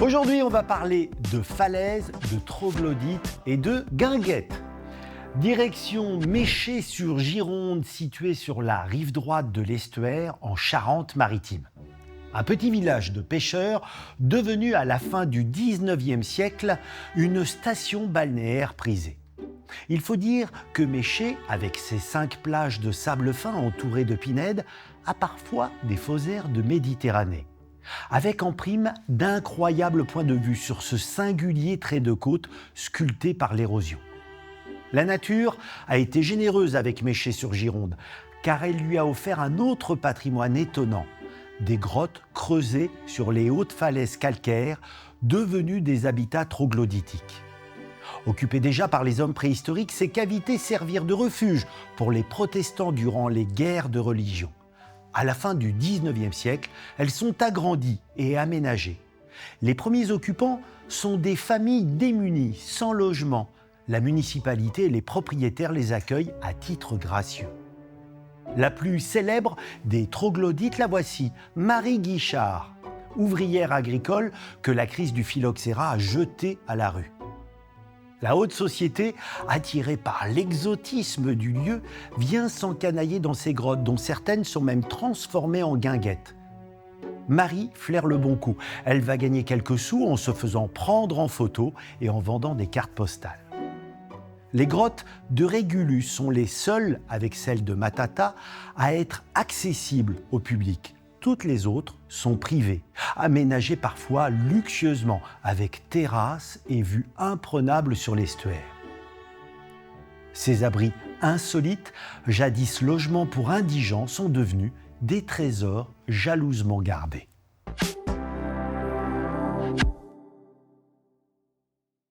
Aujourd'hui, on va parler de falaises, de troglodytes et de guinguettes. Direction Méché-sur-Gironde, située sur la rive droite de l'estuaire en Charente-Maritime. Un petit village de pêcheurs devenu à la fin du 19e siècle une station balnéaire prisée. Il faut dire que Méché, avec ses 5 plages de sable fin entourées de pinèdes, a parfois des faux airs de Méditerranée, avec en prime d'incroyables points de vue sur ce singulier trait de côte sculpté par l'érosion. La nature a été généreuse avec Méché-sur-Gironde, car elle lui a offert un autre patrimoine étonnant, des grottes creusées sur les hautes falaises calcaires, devenues des habitats troglodytiques. Occupées déjà par les hommes préhistoriques, ces cavités servirent de refuge pour les protestants durant les guerres de religion. À la fin du 19e siècle, elles sont agrandies et aménagées. Les premiers occupants sont des familles démunies, sans logement. La municipalité et les propriétaires les accueillent à titre gracieux. La plus célèbre des troglodytes, la voici, Marie Guichard, ouvrière agricole que la crise du phylloxéra a jetée à la rue. La haute société, attirée par l'exotisme du lieu, vient s'encanailler dans ces grottes, dont certaines sont même transformées en guinguettes. Marie flaire le bon coup. Elle va gagner quelques sous en se faisant prendre en photo et en vendant des cartes postales. Les grottes de Régulus sont les seules, avec celles de Matata, à être accessibles au public. Toutes les autres sont privées, aménagées parfois luxueusement, avec terrasses et vues imprenables sur l'estuaire. Ces abris insolites, jadis logements pour indigents, sont devenus des trésors jalousement gardés.